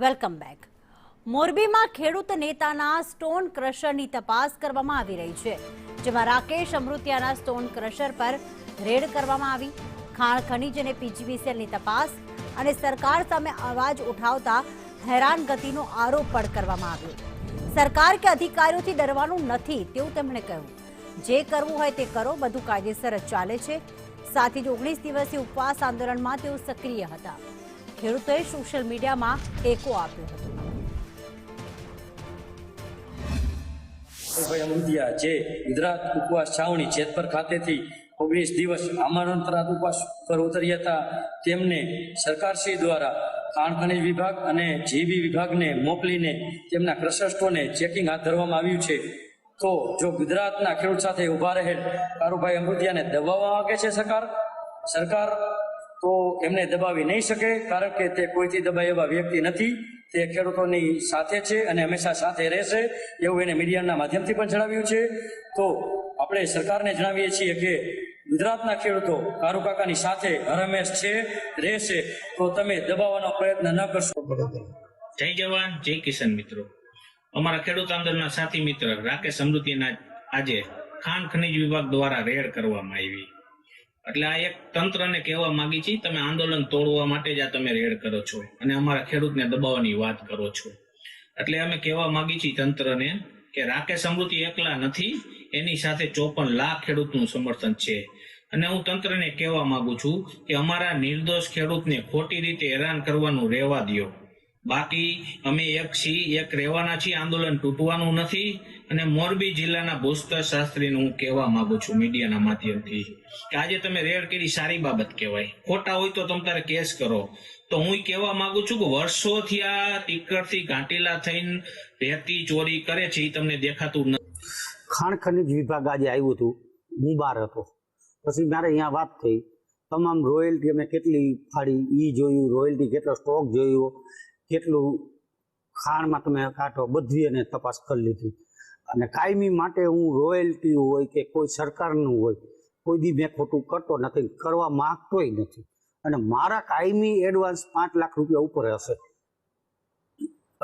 Welcome back. મોરબીમાં ખેડૂત નેતાના stone ક્રશરની તપાસ કરવામાં આવી રહી છે, જેમાં રાકેશ અમૃતિયાના સ્ટોન ક્રશર પર રેડ કરવામાં આવી. ખાણ ખનીજ અને પીજીવીસીએલની તપાસ અને સરકાર સામે અવાજ ઉઠાવતા હેરાનગતિનો આરોપ પણ કરવામાં આવ્યો. સરકાર કે અધિકારીઓથી ડરવાનું નથી તેવું તેમણે કહ્યું. જે કરવું હોય તે કરો, બધું કાયદેસર જ ચાલે છે. સાથે જ 19 દિવસીય ઉપવાસ આંદોલનમાં તેઓ સક્રિય હતા. ખેડૂતોએ સોશિયલ મીડિયામાં ટેકો આપ્યો હતો. અમૃતિયા જે ગુજરાત ઉપવાસ છાવણી જેતપર ખાતેથી 19 દિવસ આમંત્રણ ઉપવાસ પર ઉતર્યા હતા, તેમને સરકારશ્રી દ્વારા ખાણ ખનીજ વિભાગ અને જીબી વિભાગને મોકલીને તેમના ક્રશર સ્ટોરને ચેકિંગ હાથ ધરવામાં આવ્યું છે. તો જો ગુજરાતના ખેડૂત સાથે ઊભા રહેલ કારુભાઈ અમૃતિયાને દબાવવા માંગે છે સરકાર તો એમને દબાવી નહીં શકે, કારણ કે તે કોઈથી દબાય એવા વ્યક્તિ નથી. તે ખેડૂતોની સાથે છે અને હંમેશા સાથે રહેશે, એવું એને મીડિયાના માધ્યમથી પણ જણાવ્યું છે. તો આપણે સરકારને જણાવીએ છીએ કે ગુજરાતના ખેડૂતો કારુ કાકાની સાથે હરહંમેશ છે, રહેશે. તો તમે દબાવવાનો પ્રયત્ન ન કરશો. જય જવાન જય કિસાન મિત્રો. અમારા ખેડૂત આંદોલનના સાથી મિત્ર રાકેશ અમૃતિયાના આજે ખાણ ખનીજ વિભાગ દ્વારા રેડ કરવામાં આવી. એટલે આ એક તંત્રને કહેવા માંગી છીએ, તમે આંદોલન તોડવા માટે જ આ તમે રેડ કરો છો અને અમારા ખેડૂતને દબાવવાની વાત કરો છો. એટલે અમે કહેવા માંગી છીએ તંત્રને કે રાકેશ અમૃતિયા એકલા નથી, એની સાથે 54 લાખ ખેડૂતનું સમર્થન છે. અને હું તંત્રને કહેવા માંગુ છું કે અમારા નિર્દોષ ખેડૂતને ખોટી રીતે હેરાન કરવાનું રહેવા દો. બાકી અમે એક રહેવાના છીએ, આંદોલન તૂટવાનું નથી. અને મોરબી જિલ્લાના ભૂસ્તર શાસ્ત્રીને હું કહેવા માંગુ છું મીડિયાના માધ્યમથી કે આજે તમે રેડ કરી સારી બાબત કહેવાય. ખોટા હોય તો તમે તારે કેસ કરો. તો હું કહેવા માંગુ છું કે વર્ષોથી આ ટીકરથી ઘાટીલા થઈને રેતી ચોરી કરે છે, એ તમને દેખાતું નથી. ખાણ ખનીજ વિભાગ આજે આવ્યું હતું, હું બહાર હતો. પછી મારે અહીંયા વાત થઈ, તમામ રોયલ્ટી અમે કેટલી ફાડી એ જોયું, રોયલ્ટી કેટલો સ્ટોક જોયો, કેટલું ખાણમાં તમે કાઢો, બધી એને તપાસ કરી લીધી. અને કાયમી માટે હું રોયલ્ટી હોય કે કોઈ સરકારનું હોય, કોઈ દી મેં ખોટું કરતો નથી, કરવા માગતોય નથી. અને મારા કાયમી એડવાન્સ 5 લાખ રૂપિયા ઉપર હશે.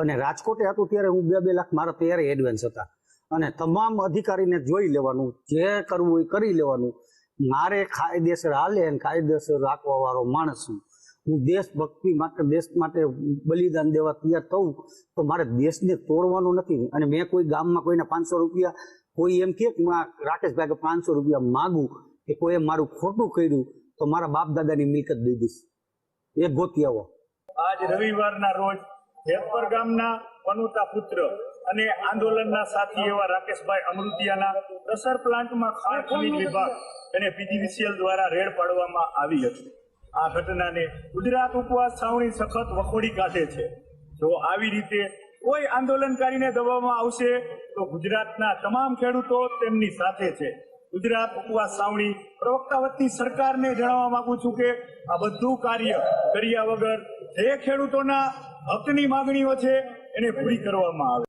અને રાજકોટે હતું ત્યારે હું 2-2 લાખ મારા ત્યારે એડવાન્સ હતા. અને તમામ અધિકારીને જોઈ લેવાનું, જે કરવું એ કરી લેવાનું. મારે કાયદેસર હાલે અને કાયદેસર રાખવા વાળો માણસ છું. હું દેશભક્તિ માટે, દેશ માટે બલિદાન દેવા તૈયાર થવું, તો મારે દેશને તોડવાનું નથી. અને મેં કોઈ ગામમાં કોઈને 500 રૂપિયા, કોઈ એમ કે રાકેશભાઈ 500 રૂપિયા માગું કે કોઈ મારું ખોટું કર્યું તો મારા બાપ દાદાની મિલકત દઈ દઈશ. એ ગોતી આવો. આજ રવિવારના રોજ જેતપર ગામના પનોતા પુત્ર અને આંદોલનના સાથી એવા રાકેશભાઈ અમૃતિયાના ક્રશર પ્લાન્ટમાં ખાણ ખનીજ વિભાગ અને પીજીવીસીએલ દ્વારા રેડ પાડવામાં આવી હતી. આ ઘટનાને ગુજરાત ઉપવાસ છાવણી સખત વખોડી કાઢે છે. જો આવી રીતે કોઈ આંદોલનકારીને દબાવવામાં આવશે તો ગુજરાતના તમામ ખેડૂતો તેમની સાથે છે. ગુજરાત ઉપવાસ છાવણી પ્રવક્તા વતી સરકારને જણાવવા માંગુ છું કે આ બધું કાર્ય કર્યા વગર જે ખેડૂતોના હકની માંગણીઓ છે એને પૂરી કરવામાં આવે.